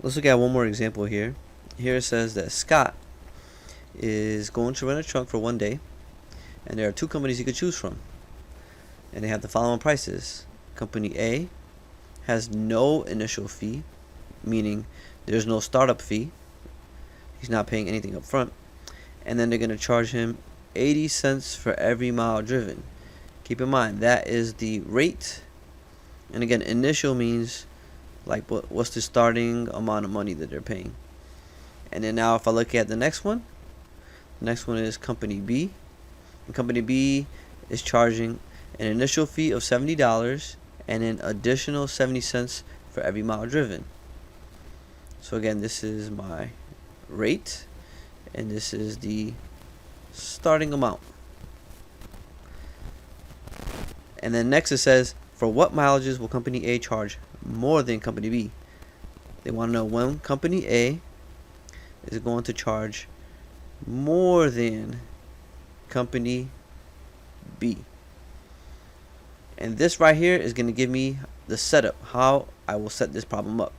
Let's look at one more example here. Here it says that Scott is going to rent a truck for 1 day, and there are two companies he could choose from, and they have the following prices. Company A has no initial fee, meaning there's no startup fee. He's not paying anything up front. And then they're going to charge him 80 cents for every mile driven. Keep in mind, that is the rate. And again, initial means like what's the starting amount of money that they're paying. And then now if I look at the next one is Company B. And Company B is charging an initial fee of $70 and an additional 70 cents for every mile driven. So again, this is my rate, and this is the starting amount. And then next it says, for what mileages will Company A charge more than Company B? They want to know when Company A is going to charge more than Company B. And this right here is going to give me the setup, how I will set this problem up.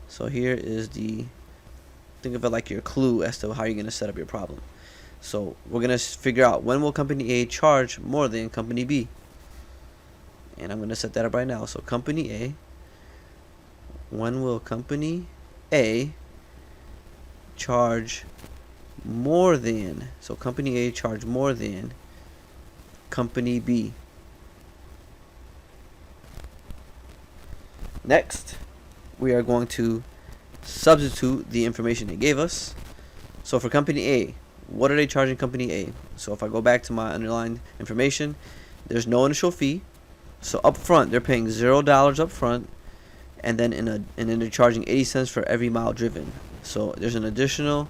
So here is think of it like your clue as to how you're going to set up your problem. So we're going to figure out when will Company A charge more than Company B. And I'm going to set that up right now. So Company A, when will Company A charge more than, so Company A charge more than Company B. Next, we are going to substitute the information they gave us. So for Company A, what are they charging Company A? So if I go back to my underlined information, there's no initial fee. So up front, they're paying $0 up front, and then they're charging 80 cents for every mile driven. So there's an additional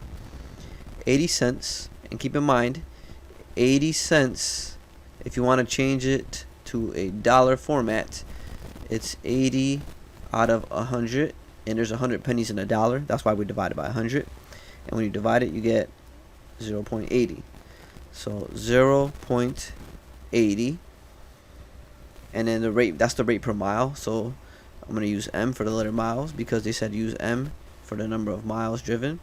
80 cents, and keep in mind, 80 cents, if you want to change it to a dollar format, it's 80 out of 100, and there's 100 pennies in a dollar. That's why we divide it by 100, and when you divide it, you get 0.80. So 0.80, and then the rate, that's the rate per mile. So I'm going to use M for the letter miles because they said use M for the number of miles driven.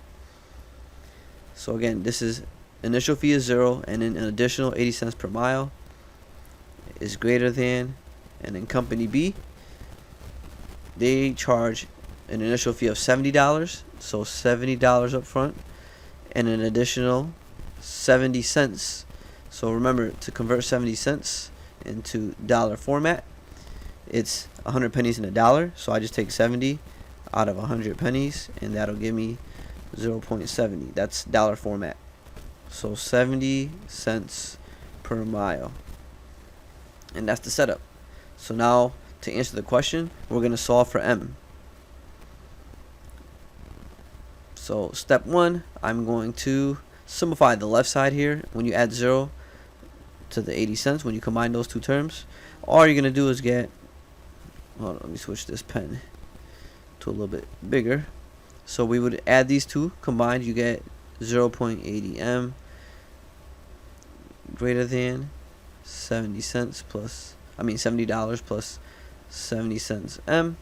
So again, this is initial fee is 0, and then an additional 80 cents per mile is greater than, and then Company B, they charge an initial fee of $70, so $70 up front, and an additional 70 cents. So remember, to convert 70 cents into dollar format, it's 100 pennies in a dollar. So I just take 70 out of 100 pennies, and that'll give me 0.70. That's dollar format. So 70 cents per mile. And that's the setup. So now to answer the question, we're going to solve for M. So step 1, I'm going to simplify the left side here. When you add 0 to the 80 cents, when you combine those two terms, all you're going to do is get, hold on, let me switch this pen to a little bit bigger. So we would add these two combined, you get 0.80 M greater than 70 cents plus, $70 plus 70 cents M.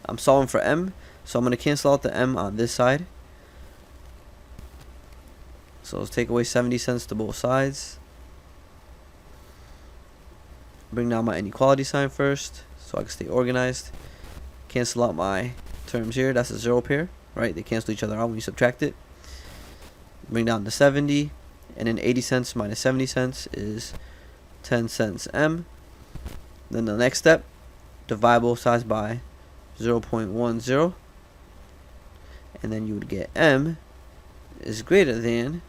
I'm solving for M, so I'm going to cancel out the M on this side. So let's take away 70 cents to both sides. Bring down my inequality sign first so I can stay organized. Cancel out my terms here. That's a 0 pair, right? They cancel each other out when you subtract it. Bring down to 70, and then 80 cents minus 70 cents is 10 cents M. Then the next step, divide both sides by 0.10, and then you would get M is greater than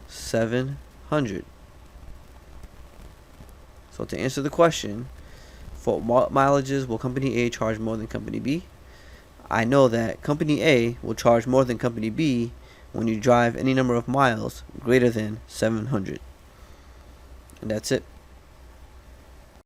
700. So to answer the question, for what mileages will Company A charge more than Company B? I know that Company A will charge more than Company B when you drive any number of miles greater than 700. And that's it.